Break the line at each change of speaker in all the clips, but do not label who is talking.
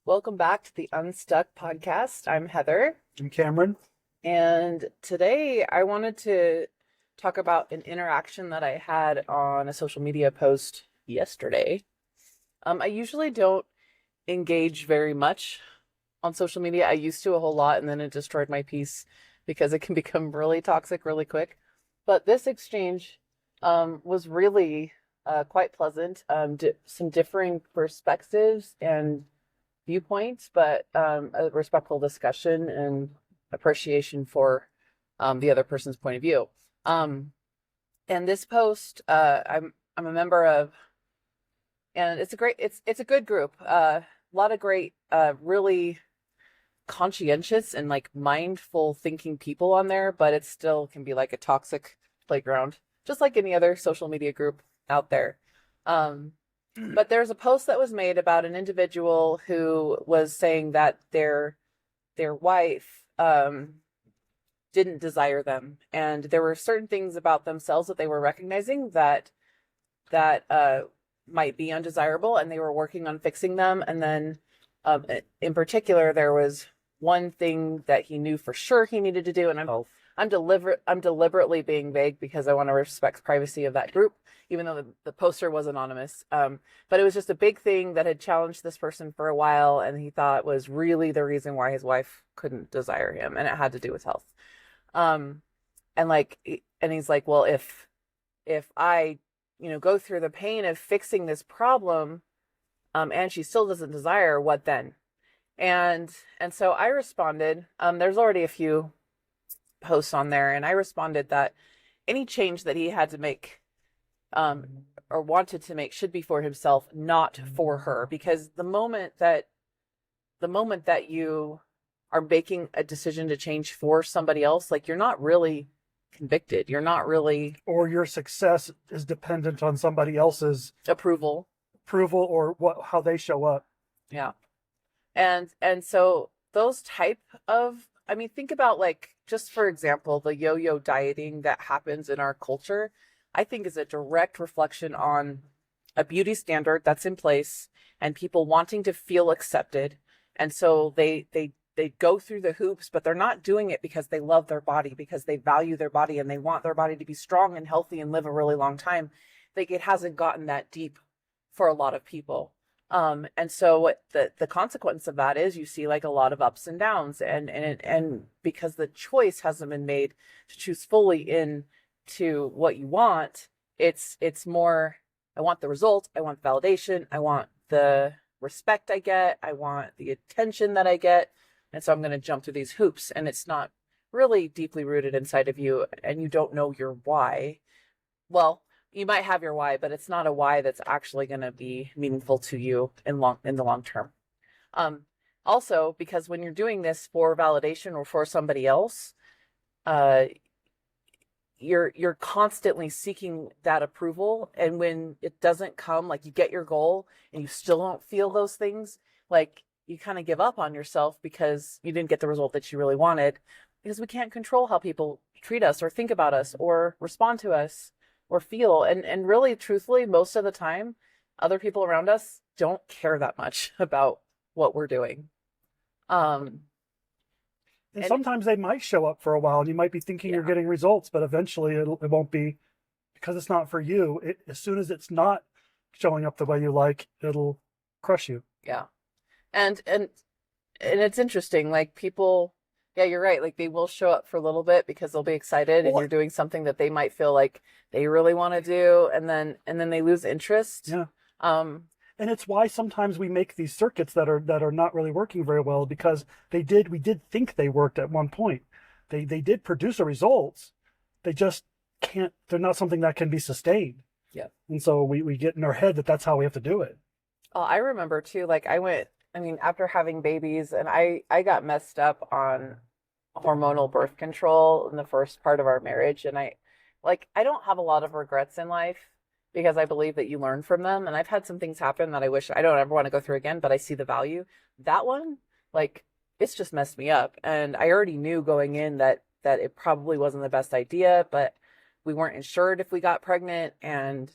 Welcome back to the Unstuck podcast. I'm Heather,
I'm Cameron.
and today I wanted to talk about an interaction that I had on a social media post yesterday. I usually don't engage very much on social media. I used to a whole lot, and then it destroyed my peace because it can become really toxic really quick. But this exchange was really quite pleasant. Some differing perspectives and viewpoints, but a respectful discussion and appreciation for the other person's point of view. And this post, I'm a member of, and it's a good group. A lot of great, really conscientious and like mindful thinking people on there, but it still can be like a toxic playground, just like any other social media group out there. But there's a post that was made about an individual who was saying that their wife didn't desire them, and there were certain things about themselves that they were recognizing that might be undesirable, and they were working on fixing them. And then, in particular, there was one thing that he knew for sure he needed to do, and I'm deliberately being vague because I want to respect privacy of that group, even though the poster was anonymous. But it was just a big thing that had challenged this person for a while, and he thought was really the reason why his wife couldn't desire him, and it had to do with health. Um, and he's like, well, if I, go through the pain of fixing this problem, and she still doesn't desire, what then? And so I responded. There's already a few posts on there, and I responded that any change that he had to make or wanted to make should be for himself, not for her, because the moment that you are making a decision to change for somebody else, like, you're not really convicted, you're not really,
Or your success is dependent on somebody else's
approval
or how they show up.
yeah. And so those type of, I mean, think about, like, just for example, the yo-yo dieting that happens in our culture, I think is a direct reflection on a beauty standard that's in place and people wanting to feel accepted. And so they go through the hoops, but they're not doing it because they love their body, because they value their body and they want their body to be strong and healthy and live a really long time. Like, it hasn't gotten that deep for a lot of people. And so what the consequence of that is, you see like a lot of ups and downs, and because the choice hasn't been made to choose fully into what you want, it's more, I want the result, I want the validation, I want the respect I get, I want the attention that I get. And so I'm going to jump through these hoops, and it's not really deeply rooted inside of you, and you don't know your why. Well, you might have your why, but it's not a why that's actually going to be meaningful to you in the long term. Also, because when you're doing this for validation or for somebody else, you're constantly seeking that approval, and when it doesn't come, like, you get your goal and you still don't feel those things, like, you kind of give up on yourself because you didn't get the result that you really wanted, because we can't control how people treat us or think about us or respond to us or feel. And really, truthfully, most of the time, other people around us don't care that much about what we're doing.
And sometimes they might show up for a while, and you might be thinking you're getting results, but eventually it won't be, because it's not for you. As soon as it's not showing up the way you like, it'll crush you.
Yeah. And it's interesting, like, people, yeah, you're right. Like, they will show up for a little bit because they'll be excited, and you're doing something that they might feel like they really want to do, and then they lose interest.
Yeah. And it's why sometimes we make these circuits that are not really working very well, because we did think they worked at one point. They did produce a results. They just can't, they're not something that can be sustained.
Yeah.
And so we get in our head that that's how we have to do it.
I remember too, like, after having babies, and I got messed up on hormonal birth control in the first part of our marriage. And I don't have a lot of regrets in life, because I believe that you learn from them. And I've had some things happen that I wish I don't ever want to go through again, but I see the value. That one, like, it's just messed me up. And I already knew going in that it probably wasn't the best idea, but we weren't insured if we got pregnant. And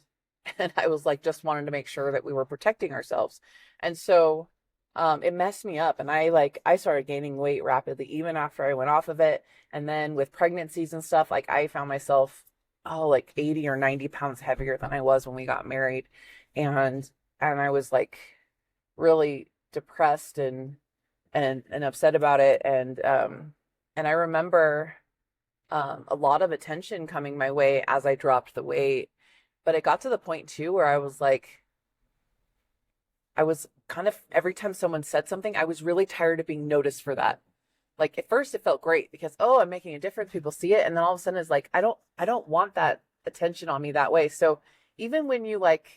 I was like, just wanted to make sure that we were protecting ourselves. And so it messed me up, and I started gaining weight rapidly even after I went off of it. And then with pregnancies and stuff, like I found myself like 80 or 90 pounds heavier than I was when we got married. And I was like really depressed and upset about it. And I remember a lot of attention coming my way as I dropped the weight. But it got to the point too where I was kind of every time someone said something, I was really tired of being noticed for that. Like at first it felt great because, oh, I'm making a difference, people see it, and then all of a sudden it's like I don't want that attention on me that way. So even when you like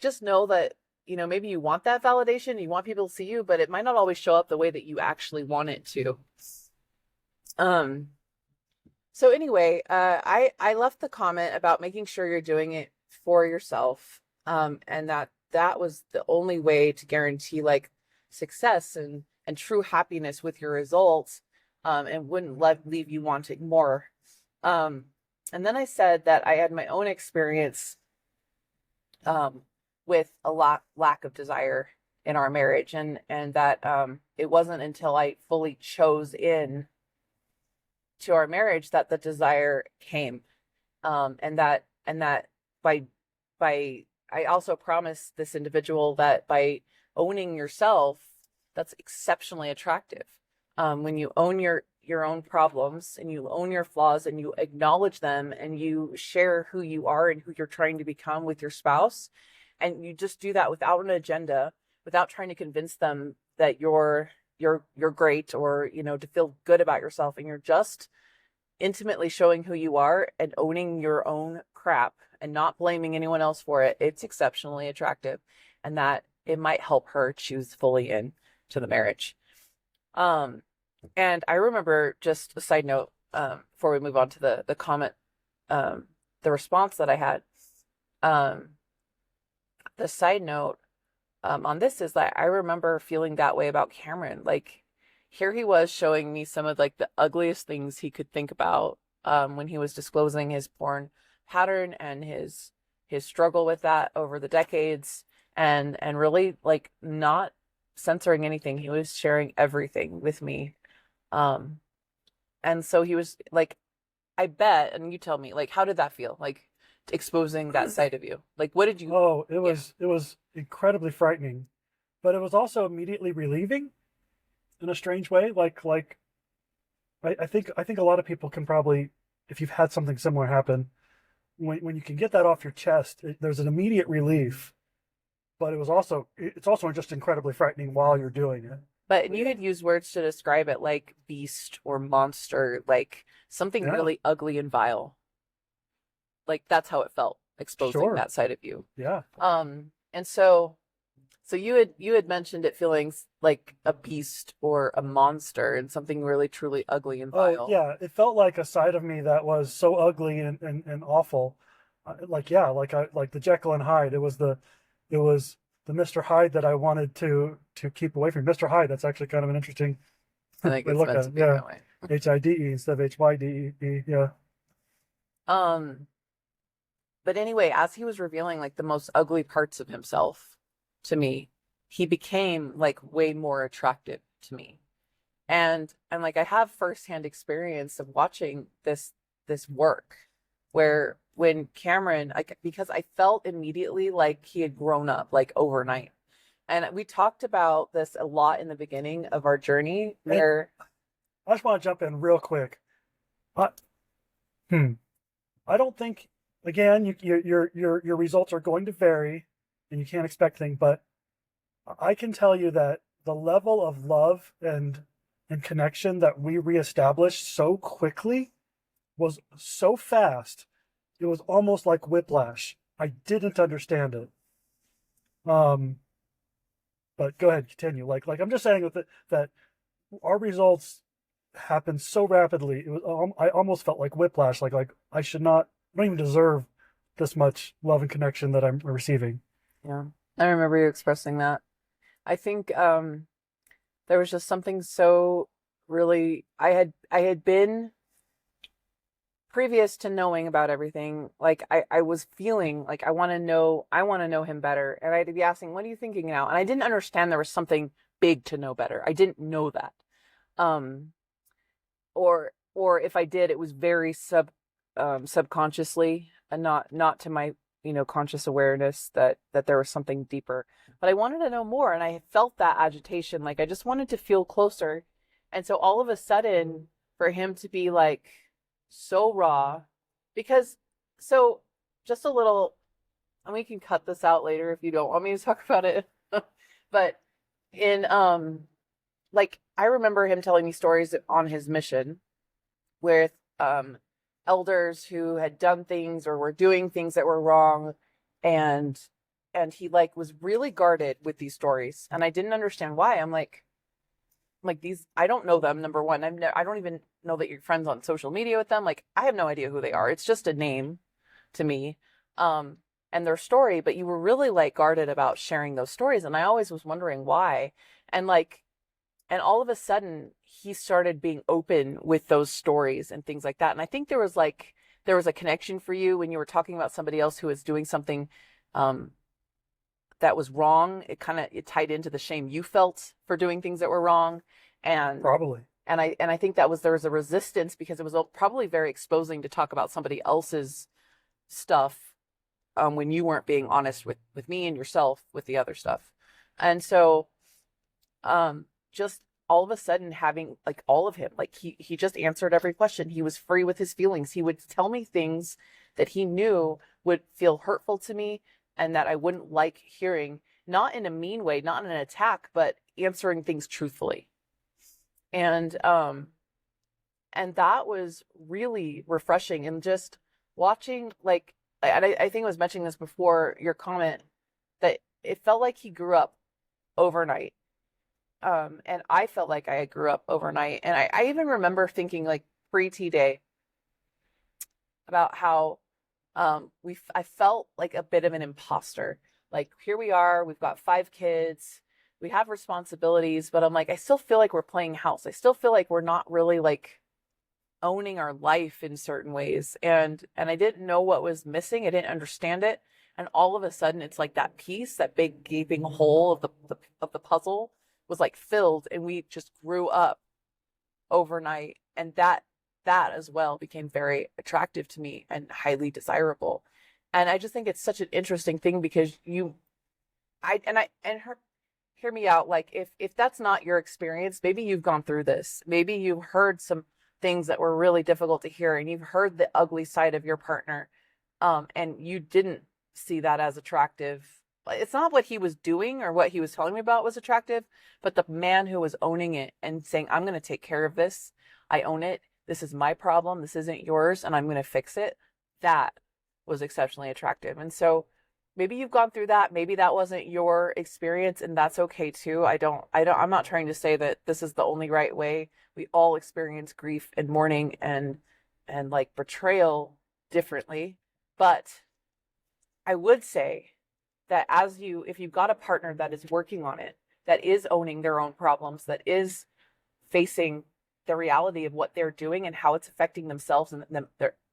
just know that, maybe you want that validation, you want people to see you, but it might not always show up the way that you actually want it to. Um so anyway, I left the comment about making sure you're doing it for yourself, and that was the only way to guarantee like success and true happiness with your results, and wouldn't leave you wanting more. Um, and then I said that I had my own experience um, with a lack of desire in our marriage, and that it wasn't until I fully chose in to our marriage that the desire came, and that by by I also promised this individual that by owning yourself, that's exceptionally attractive. When you own your own problems and you own your flaws and you acknowledge them and you share who you are and who you're trying to become with your spouse, and you just do that without an agenda, without trying to convince them that you're great, or to feel good about yourself, and you're just intimately showing who you are and owning your own crap and not blaming anyone else for it, it's exceptionally attractive, and that it might help her choose fully in to the marriage. Um, and I remember, just a side note, before we move on to the comment, the response that I had, um, the side note on this is that I remember feeling that way about Cameron. Like, here he was showing me some of like the ugliest things he could think about, when he was disclosing his porn pattern and his struggle with that over the decades, and really like not censoring anything. He was sharing everything with me. Um, and so he was like, I bet, and you tell me, like, how did that feel? Like exposing that side of you? Like, what did you?
Oh,
Yeah.
it was incredibly frightening, but it was also immediately relieving in a strange way. I think a lot of people can probably, if you've had something similar happen, when you can get that off your chest, there's an immediate relief. But it's also just incredibly frightening while you're doing it.
But you had used words to describe it like beast or monster, like something
Yeah,
really ugly and vile. Like that's how it felt, exposing
sure.
that side of you.
Yeah.
And so you had mentioned it feeling like a beast or a monster and something really truly ugly and
Oh,
vile.
yeah. It felt like a side of me that was so ugly and awful. Yeah, like the Jekyll and Hyde. It was the Mr. Hyde that I wanted to keep away from. Mr. Hyde. That's actually kind of an interesting
I think
way to
it's
look
meant
at
to
it.
be
Yeah,
that way.
HIDE instead of HYDE. Yeah.
Um, but anyway, as he was revealing like the most ugly parts of himself to me, he became like way more attractive to me. And like I have firsthand experience of watching this work, where when Cameron, like, because I felt immediately like he had grown up like overnight. And we talked about this a lot in the beginning of our journey,
And
where
I just want to jump in real quick. I, hmm. I don't think, again, your results are going to vary, and you can't expect things, but I can tell you that the level of love and connection that we reestablished so quickly was so fast. It was almost like whiplash. I didn't understand it. Um, but go ahead, continue. Like I'm just saying that our results happened so rapidly. It was I almost felt like whiplash. Like I don't even deserve this much love and connection that I'm receiving.
yeah, I remember you expressing that. I think there was just something so really I had been previous to knowing about everything, like I was feeling like I want to know him better. And I'd be asking, what are you thinking now? And I didn't understand there was something big to know better. I didn't know that. Um, or if I did, it was very subconsciously and not to my, conscious awareness that there was something deeper. But I wanted to know more, and I felt that agitation. Like I just wanted to feel closer. And so all of a sudden, for him to be like so raw, because so just a little, and we can cut this out later if you don't want me to talk about it. But in like I remember him telling me stories on his mission with elders who had done things or were doing things that were wrong, and he like was really guarded with these stories, and I didn't understand why. I'm like these, I don't know them, number one. I don't even know that you're friends on social media with them. Like I have no idea who they are. It's just a name to me. And their story, but you were really like guarded about sharing those stories, and I always was wondering why. And like, and all of a sudden he started being open with those stories and things like that. And I think there was a connection for you when you were talking about somebody else who was doing something um that was wrong. It tied into the shame you felt for doing things that were wrong. And
Probably.
I think there was a resistance because it was probably very exposing to talk about somebody else's stuff, when you weren't being honest with me and yourself with the other stuff. And so just all of a sudden having like all of him, like he just answered every question. He was free with his feelings. He would tell me things that he knew would feel hurtful to me and that I wouldn't like hearing, not in a mean way, not in an attack, but answering things truthfully. And that was really refreshing. And just watching, like, and I think I was mentioning this before your comment, that it felt like he grew up overnight. And I felt like I grew up overnight. And I even remember thinking, like, pre-T day, about how I felt like a bit of an imposter. Like, here we are, we've got 5 kids, we have responsibilities, but I'm like, I still feel like we're playing house. I still feel like we're not really like owning our life in certain ways. And I didn't know what was missing. I didn't understand it. And all of a sudden it's like that piece, that big gaping hole of the puzzle was like filled, and we just grew up overnight. And that as well became very attractive to me and highly desirable. And I just think it's such an interesting thing because hear me out. Like, if that's not your experience, maybe you've gone through this. Maybe you've heard some things that were really difficult to hear, and you've heard the ugly side of your partner, and you didn't see that as attractive. It's not what he was doing or what he was telling me about was attractive, but the man who was owning it and saying, I'm going to take care of this. I own it. This is my problem. This isn't yours, and I'm going to fix it. That was exceptionally attractive. And so maybe you've gone through that. Maybe that wasn't your experience, and that's okay too. I'm not trying to say that this is the only right way. We all experience grief and mourning and like betrayal differently. But I would say that if you've got a partner that is working on it, that is owning their own problems, that is facing the reality of what they're doing and how it's affecting themselves and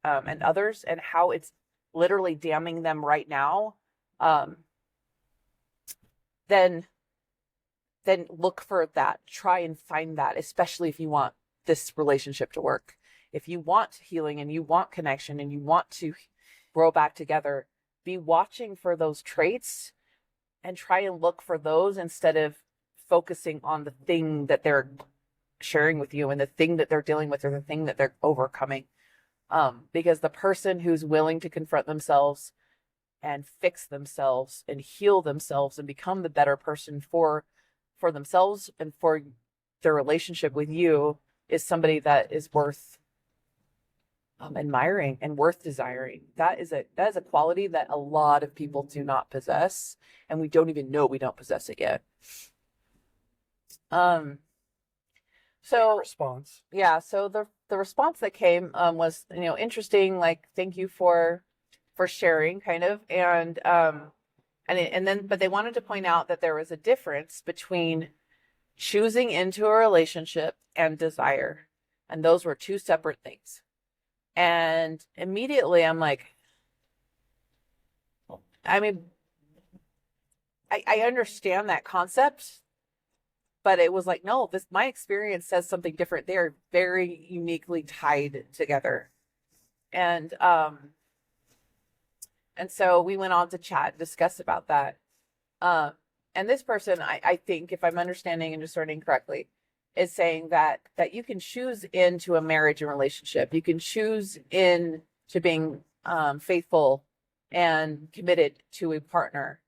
and others, and how it's literally damning them right now, then look for that. Try and find that, especially if you want this relationship to work. If you want healing and you want connection and you want to grow back together, be watching for those traits and try and look for those instead of focusing on the thing that they're sharing with you and the thing that they're dealing with or the thing that they're overcoming. Because the person who's willing to confront themselves and fix themselves and heal themselves and become the better person for themselves and for their relationship with you is somebody that is worth admiring and worth desiring. That is a quality that a lot of people do not possess, and we don't even know we don't possess it yet. So
Response.
yeah, so the response that came was, interesting, like, thank you for sharing, kind of. And then, but they wanted to point out that there was a difference between choosing into a relationship and desire, and those were two separate things. And immediately I'm like, I mean, I understand that concept, but it was like, no, this, my experience says something different. They are very uniquely tied together. And and so we went on to chat and discuss about that. Um, and this person, I think, if I'm understanding and discerning correctly, is saying that you can choose into a marriage and relationship. You can choose in to being faithful and committed to a partner,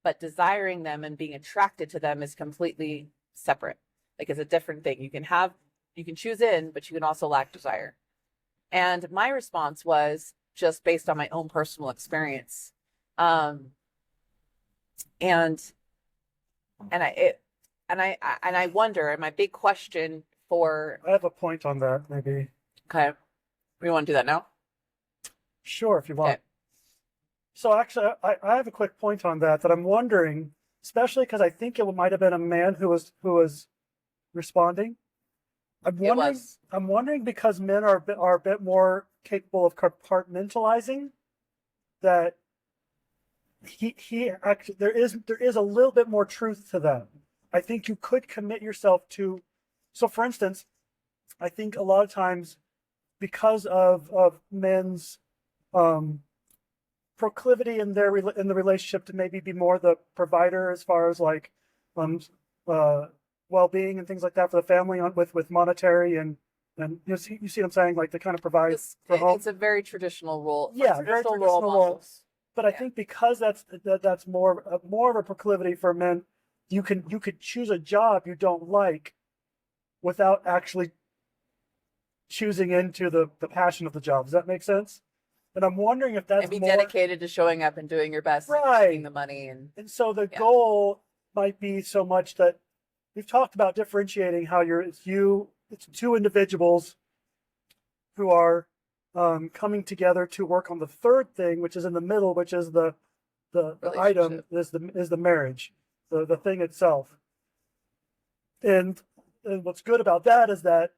but desiring them and being attracted to them is completely separate. Like it's a different thing. You can choose in, but you can also lack desire. And my response was just based on my own personal experience. Um, and and I wonder, and my big question for,
I have a point on that, maybe.
okay, we want to do that now?
Sure, if you want.
Okay.
So actually, I have a quick point on that I'm wondering, especially because I think it might have been a man who was responding. I'm wondering because men are a bit more capable of compartmentalizing that he actually there is a little bit more truth to that. I think you could commit yourself to. So, for instance, I think a lot of times because of men's um, proclivity in in the relationship to maybe be more the provider as far as like um uh well-being and things like that for the family on with monetary and you see what I'm saying, like they kind of provide for home.
It's a very traditional role.
Yeah, very traditional role. But I
Yeah.
think because that's more of a proclivity for men, you could choose a job you don't like without actually choosing into the passion of the job. Does that make sense? And I'm wondering if that's
And be
more
dedicated to showing up and doing your best and
right.
making the money
And so the
yeah.
goal might be so much that we've talked about differentiating how it's two individuals who are coming together to work on the third thing, which is in the middle, which is the item is the marriage, the thing itself. And what's good about that is that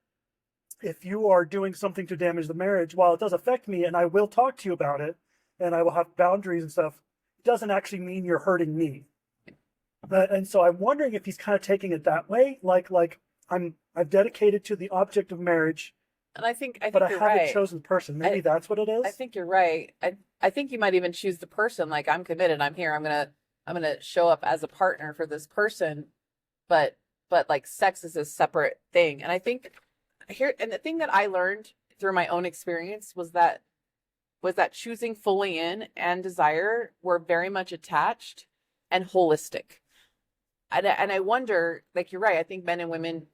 if you are doing something to damage the marriage, while it does affect me and I will talk to you about it and I will have boundaries and stuff, it doesn't actually mean you're hurting me. And so I'm wondering if he's kind of taking it that way, like I've dedicated to the object of marriage,
And I think
but I
you're
haven't
right.
chosen the person. Maybe that's what it is.
I think you're right. I think you might even choose the person. Like I'm committed. I'm here. I'm gonna show up as a partner for this person. But like sex is a separate thing. And I think here, and the thing that I learned through my own experience was that choosing fully in and desire were very much attached and holistic. And I wonder, like you're right. I think men and women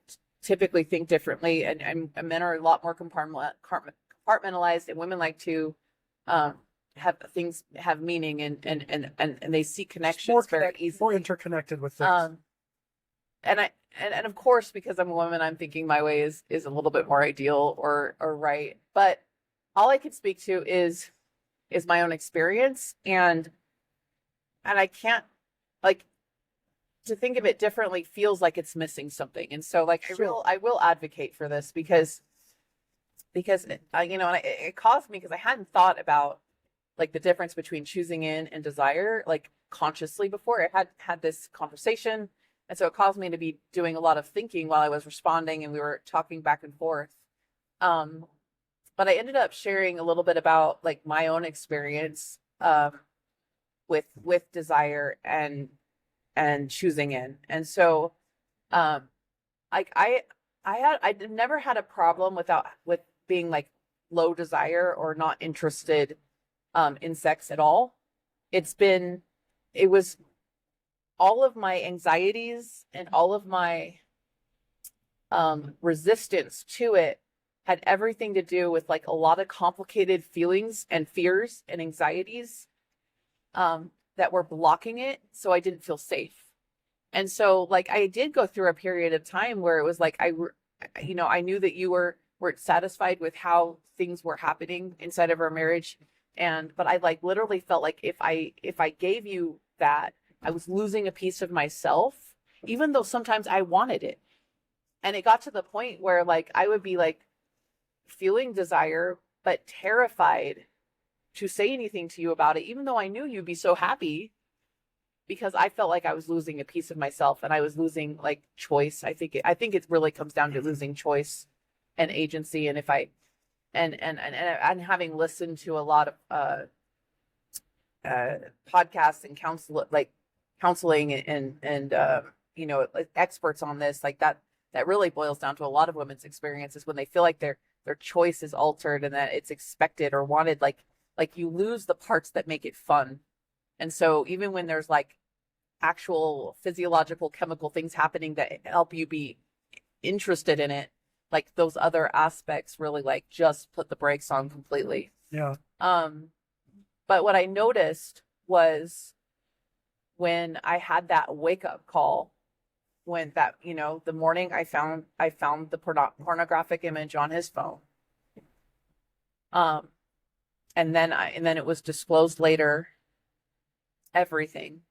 typically think differently, and men are a lot more compartmentalized, and women like to um, have things have meaning and they see connections very easily,
more interconnected with things.
And of course, because I'm a woman, I'm thinking my way is a little bit more ideal or right. But all I can speak to is my own experience, and I can't, like, to think of it differently feels like it's missing something. And so like
Sure.
I will advocate for this because you know, and it caused me because I hadn't thought about like the difference between choosing in and desire like consciously before. I had this conversation, and so it caused me to be doing a lot of thinking while I was responding, and we were talking back and forth. Um, but I ended up sharing a little bit about like my own experience with desire and choosing in. And so like I never had a problem with being like low desire or not interested in sex at all. It was all of my anxieties and all of my resistance to it had everything to do with like a lot of complicated feelings and fears and anxieties that were blocking it, so I didn't feel safe. And so like I did go through a period of time where it was like you know, I knew that you weren't satisfied with how things were happening inside of our marriage, but I like literally felt like if I gave you that, I was losing a piece of myself, even though sometimes I wanted it. And it got to the point where like I would be like feeling desire but terrified to say anything to you about it, even though I knew you'd be so happy, because I felt like I was losing a piece of myself and I was losing like choice. I think it really comes down to losing choice and agency. And if I and having listened to a lot of podcasts and counseling and experts on this, like that really boils down to a lot of women's experiences when they feel like their choice is altered and that it's expected or wanted, like you lose the parts that make it fun. And so even when there's like actual physiological chemical things happening that help you be interested in it, like those other aspects really like just put the brakes on completely.
Yeah.
But what I noticed was when I had that wake up call, when that, the morning I found the pornographic image on his phone. And then it was disclosed later, everything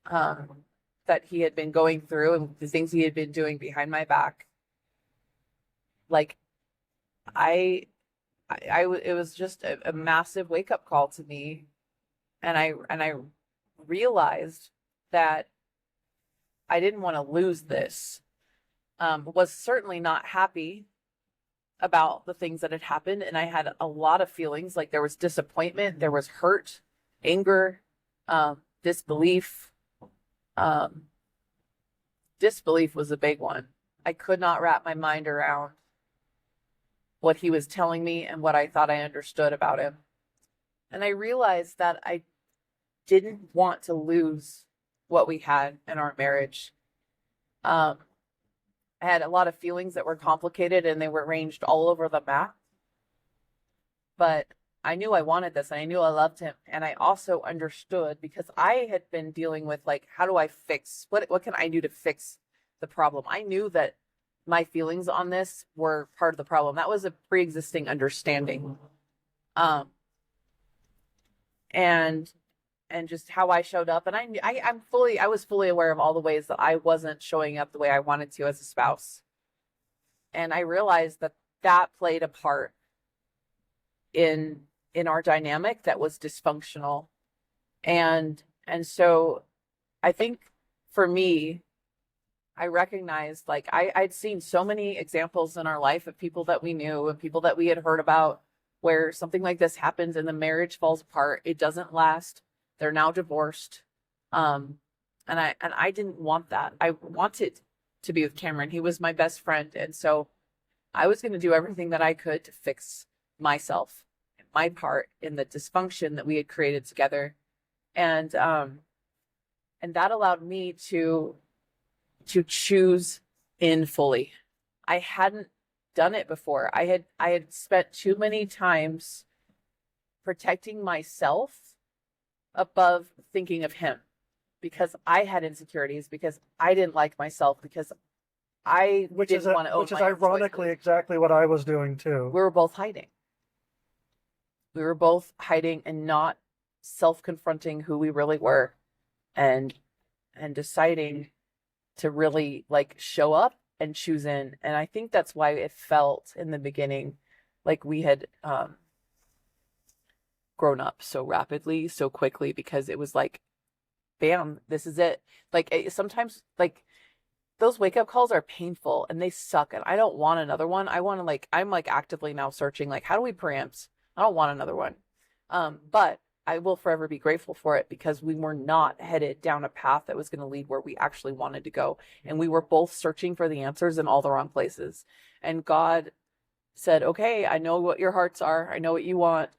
that he had been going through and the things he had been doing behind my back. Like it was just a massive wake up call to me. And I realized that I didn't want to lose this. Was certainly not happy about the things that had happened. And I had a lot of feelings, like there was disappointment, there was hurt, anger, disbelief. Disbelief was a big one. I could not wrap my mind around what he was telling me and what I thought I understood about him. And I realized that I didn't want to lose what we had in our marriage. I had a lot of feelings that were complicated and they were arranged all over the map. But I knew I wanted this and I knew I loved him. And I also understood, because I had been dealing with like, how do I fix, what can I do to fix the problem? I knew that my feelings on this were part of the problem. That was a pre-existing understanding. And just how I showed up. And I was fully aware of all the ways that I wasn't showing up the way I wanted to as a spouse. And I realized that played a part in our dynamic that was dysfunctional. And so I think for me, I recognized, like, I'd seen so many examples in our life of people that we knew and people that we had heard about where something like this happens and the marriage falls apart. It doesn't last. They're now divorced. And I didn't want that. I wanted to be with Cameron. He was my best friend. And so I was going to do everything that I could to fix myself, my part in the dysfunction that we had created together. And that allowed me to choose in fully. I hadn't done it before. I had spent too many times protecting myself above thinking of him, because I had insecurities, because I didn't like myself, because I didn't want to own
which is
my own
ironically
choices.
exactly what I was doing too.
We were both hiding. We were both hiding and not self-confronting who we really were, and deciding to really like show up and choose in. And I think that's why it felt in the beginning like we had grown up so rapidly, so quickly, because it was like, bam, this is it. Like sometimes like those wake up calls are painful and they suck, and I don't want another one. I want to like, I'm like actively now searching, like, how do we preempt? I don't want another one. But I will forever be grateful for it, because we were not headed down a path that was going to lead where we actually wanted to go. And we were both searching for the answers in all the wrong places. And God said, okay, I know what your hearts are. I know what you want.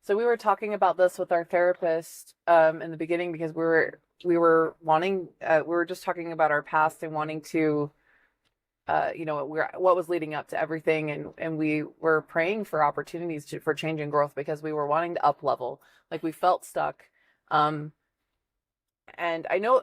So we were talking about this with our therapist in the beginning, because we were wanting, we were just talking about our past and wanting to, what was leading up to everything, and we were praying for opportunities for change and growth, because we were wanting to up level, like we felt stuck. And I know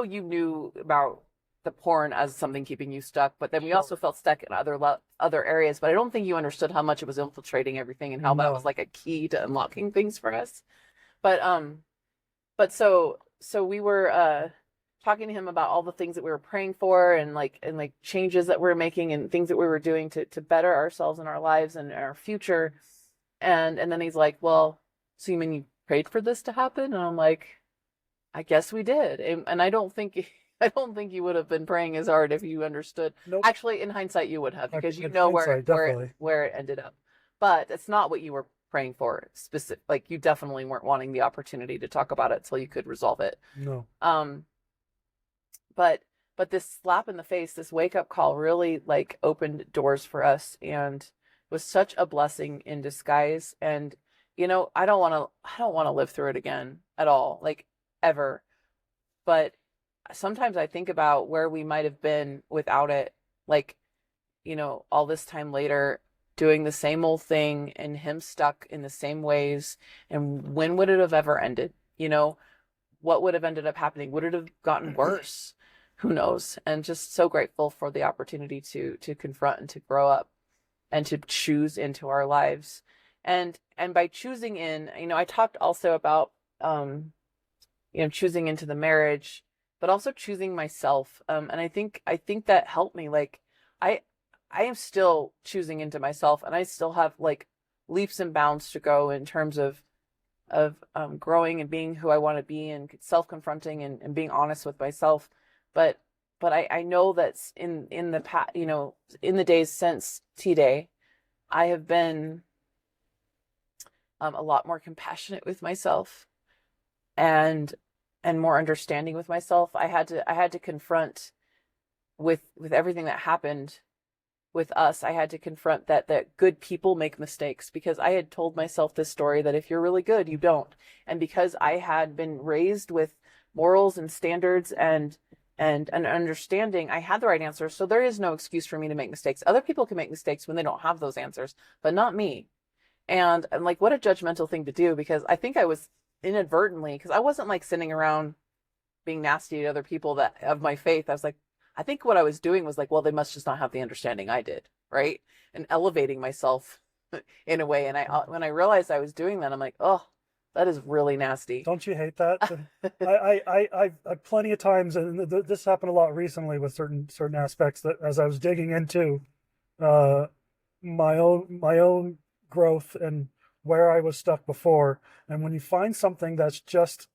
you knew about the porn as something keeping you stuck, but then we also felt stuck in other areas. But I don't think you understood how much it was infiltrating everything and how that was like a key to unlocking things for us. But so we were talking to him about all the things that we were praying for, and like changes that we were making and things that we were doing to better ourselves and our lives and our future. And then he's like, well, so you mean you prayed for this to happen? And I'm like, I guess we did. And I don't think you would have been praying as hard if you understood.
Nope.
Actually, in hindsight, you would have, because you
In
know
hindsight, definitely.
where it ended up. But it's not what you were praying for specific. Like, you definitely weren't wanting the opportunity to talk about it till you could resolve it.
No.
But this slap in the face, this wake up call, really like opened doors for us and was such a blessing in disguise. And I don't want to live through it again at all, like, ever. But sometimes I think about where we might have been without it, like, all this time later, doing the same old thing and him stuck in the same ways. And when would it have ever ended? What would have ended up happening? Would it have gotten worse? Who knows? And just so grateful for the opportunity to confront and to grow up and to choose into our lives. And by choosing in, I talked also about, choosing into the marriage, but also choosing myself. And I think that helped me. Like, I am still choosing into myself, and I still have like leaps and bounds to go in terms of growing and being who I want to be, and self-confronting and being honest with myself. But I know that in the past, in the days since T-Day, I have been a lot more compassionate with myself and more understanding with myself. I had to confront with everything that happened with us. I had to confront that good people make mistakes, because I had told myself this story that if you're really good, you don't. And because I had been raised with morals and standards and an understanding, I had the right answers. So there is no excuse for me to make mistakes. Other people can make mistakes when they don't have those answers, but not me. And I'm like, what a judgmental thing to do, because I think I was inadvertently, because I wasn't like sitting around being nasty to other people that of my faith. I was like, I think what I was doing was like, well, they must just not have the understanding I did, right? And elevating myself in a way. And when I realized I was doing that, I'm like, oh, that is really nasty.
Don't you hate that? I've plenty of times, and this happened a lot recently with certain aspects, that as I was digging into my own growth and where I was stuck before, and when you find something that's just,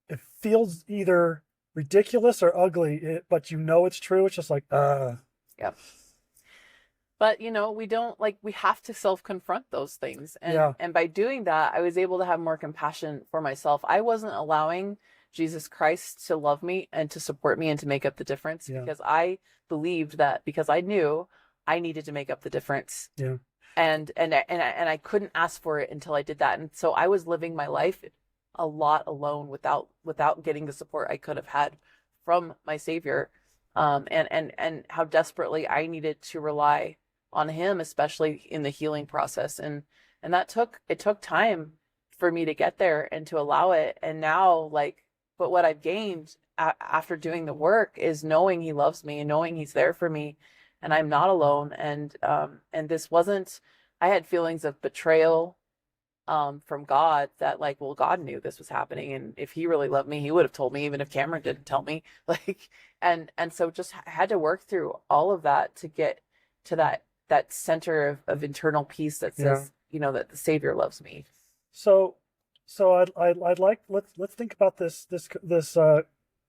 it feels either ridiculous or ugly, but it's true, it's just like,
Yep. But we don't, like, we have to self-confront those things. And by doing that, I was able to have more compassion for myself. I wasn't allowing Jesus Christ to love me and to support me and to make up the difference, because I believed that, because I knew I needed to make up the difference.
Yeah.
And I couldn't ask for it until I did that. And so I was living my life a lot alone without getting the support I could have had from my Savior. And how desperately I needed to rely on him, especially in the healing process. And it took time for me to get there and to allow it. And now, like, but what I've gained after doing the work is knowing he loves me and knowing he's there for me, and I'm not alone. And this wasn't, I had feelings of betrayal from God, that like, well, God knew this was happening, and if he really loved me, he would have told me, even if Cameron didn't tell me. Like, and so just had to work through all of that to get to that center of internal peace that says, that the Savior loves me.
So I'd like, let's think about this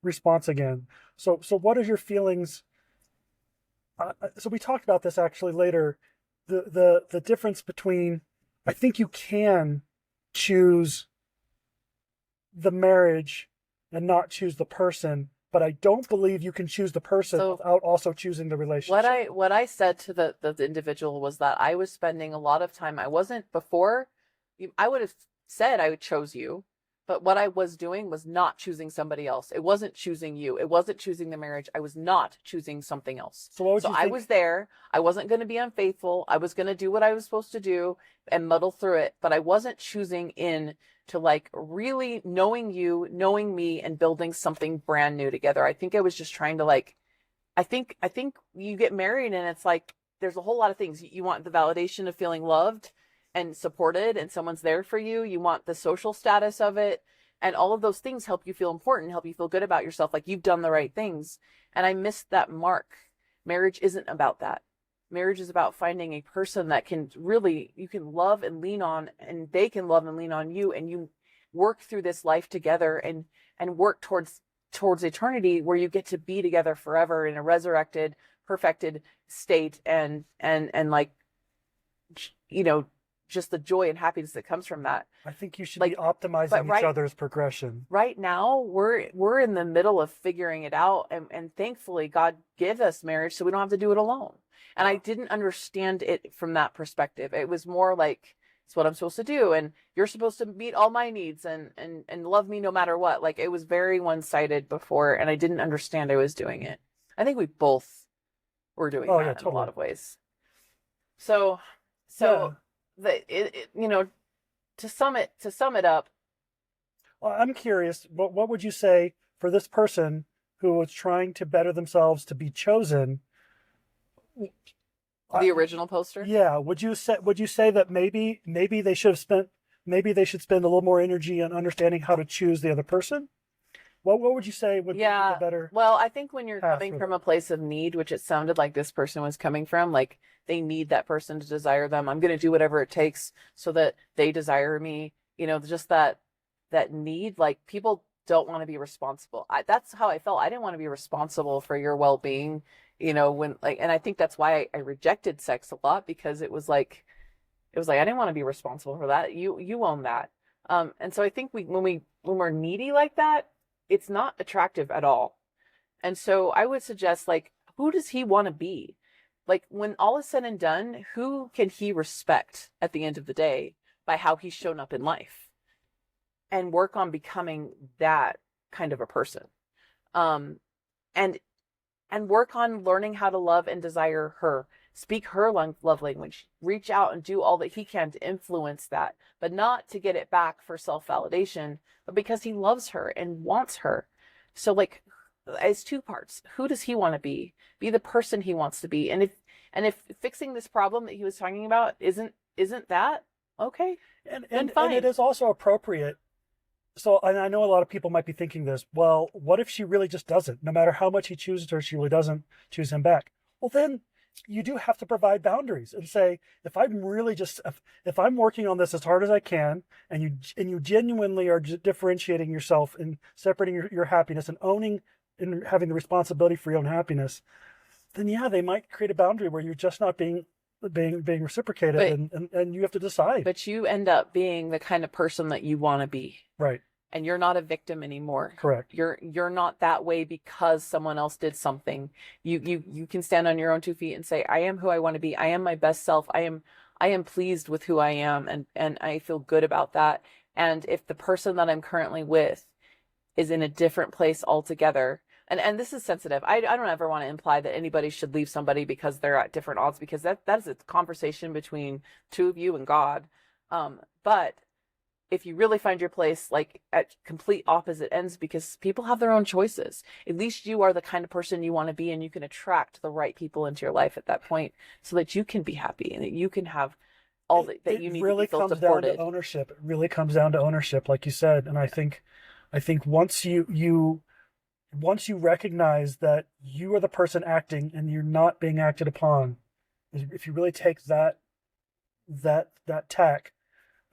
response again. So what are your feelings? So we talked about this actually later, the difference between, I think you can choose the marriage and not choose the person, but I don't believe you can choose the person without also choosing the relationship.
What I said to the individual was that I was spending a lot of time. I wasn't before. I would have said I chose you, but what I was doing was not choosing somebody else. It wasn't choosing you. It wasn't choosing the marriage. I was not choosing something else.
So what would you think?
I was there. I wasn't going to be unfaithful. I was going to do what I was supposed to do and muddle through it, but I wasn't choosing in to like really knowing you, knowing me, and building something brand new together. I think I was just trying to like, I think you get married and it's like, there's a whole lot of things. You want the validation of feeling loved and supported and someone's there for you. You want the social status of it. And all of those things help you feel important, help you feel good about yourself, like you've done the right things. And I missed that mark. Marriage isn't about that. Marriage is about finding a person that can really, you can love and lean on, and they can love and lean on you, and you work through this life together and work towards eternity, where you get to be together forever in a resurrected, perfected state, and like, you know, just the joy and happiness that comes from that.
I think you should
Like,
be optimizing each other's progression.
Right now, we're in the middle of figuring it out, and thankfully God gave us marriage so we don't have to do it alone. And I didn't understand it from that perspective. It was more like, it's what I'm supposed to do, and you're supposed to meet all my needs and love me no matter what. Like, it was very one-sided before, and I didn't understand I was doing it. I think we both were doing that in
totally.
a lot of ways. So
Yeah.
you know, to sum it up,
Well, I'm curious, what would you say for this person who was trying to better themselves to be chosen?
the original poster.
Yeah, would you say that maybe they should spend a little more energy on understanding how to choose the other person? What would you say would be the better?
Well, I think when you're coming
for
from a place of need, which it sounded like this person was coming from, like they need that person to desire them. I'm going to do whatever it takes so that they desire me. You know, just that need. Like, people don't want to be responsible. That's how I felt. I didn't want to be responsible for your well-being. You know, and I think that's why I rejected sex a lot, because it was like I didn't want to be responsible for that. You own that. And so I think when we're needy like that, it's not attractive at all. And so I would suggest, like, who does he want to be? Like, when all is said and done, who can he respect at the end of the day by how he's shown up in life? And work on becoming that kind of a person. And work on learning how to love and desire her. Speak her love language. Reach out and do all that he can to influence that, but not to get it back for self-validation, but because he loves her and wants her. So, like, it's two parts. Who does he want to be? Be the person he wants to be. And if fixing this problem that he was talking about isn't that, okay,
and
fine.
And it is also appropriate. So, and I know a lot of people might be thinking this, well, what if she really just doesn't? No matter how much he chooses her, she really doesn't choose him back. Well, then you do have to provide boundaries and say, if I'm working on this as hard as I can, and you genuinely are differentiating yourself and separating your happiness and owning and having the responsibility for your own happiness, then yeah, they might create a boundary where you're just not being reciprocated, and you have to decide.
But you end up being the kind of person that you want to be.
Right.
And you're not a victim anymore.
Correct.
You're not that way because someone else did something. You can stand on your own 2 feet and say, I am who I want to be. I am my best self. I am pleased with who I am, and I feel good about that. And if the person that I'm currently with is in a different place altogether, and this is sensitive. I don't ever want to imply that anybody should leave somebody because they're at different odds, because that is a conversation between two of you and God. But if you really find your place, like, at complete opposite ends, because people have their own choices, at least you are the kind of person you want to be, and you can attract the right people into your life at that point so that you can be happy and that you can have all that you need to be feel supported.
It really comes down to ownership. It really comes down to ownership, like you said. And I think once you recognize that you are the person acting and you're not being acted upon, if you really take that tack,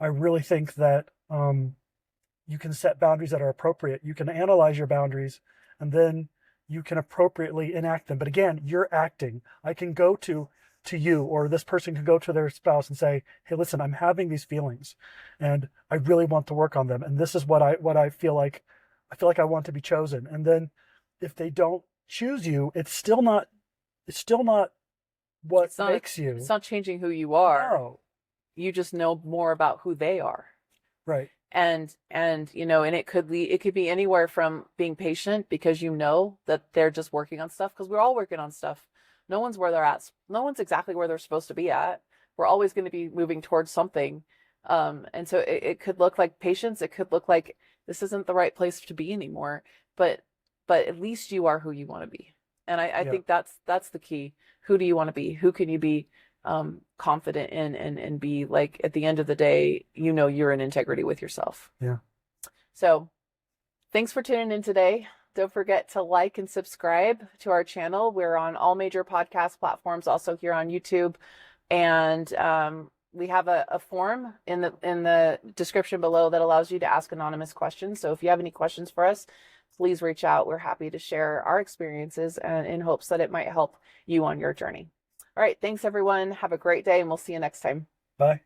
I really think that you can set boundaries that are appropriate. You can analyze your boundaries, and then you can appropriately enact them. But again, you're acting. I can go to you, or this person can go to their spouse and say, hey, listen, I'm having these feelings and I really want to work on them. And this is what I feel like. I feel like I want to be chosen. And then if they don't choose you, it's still not what makes you.
It's not changing who you are.
No.
You just know more about who they are.
Right.
And you know, and it could be anywhere from being patient because you know that they're just working on stuff, because we're all working on stuff. No one's where they're at. No one's exactly where they're supposed to be at. We're always going to be moving towards something. And so it could look like patience. It could look like this isn't the right place to be anymore. But at least you are who you want to be. And I think that's the key. Who do you want to be? Who can you be confident in and be, like, at the end of the day, you know, you're in integrity with yourself.
Yeah.
So thanks for tuning in today. Don't forget to like and subscribe to our channel. We're on all major podcast platforms, also here on YouTube. And we have a form in the description below that allows you to ask anonymous questions. So if you have any questions for us, please reach out. We're happy to share our experiences and in hopes that it might help you on your journey. All right. Thanks, everyone. Have a great day, and we'll see you next time.
Bye.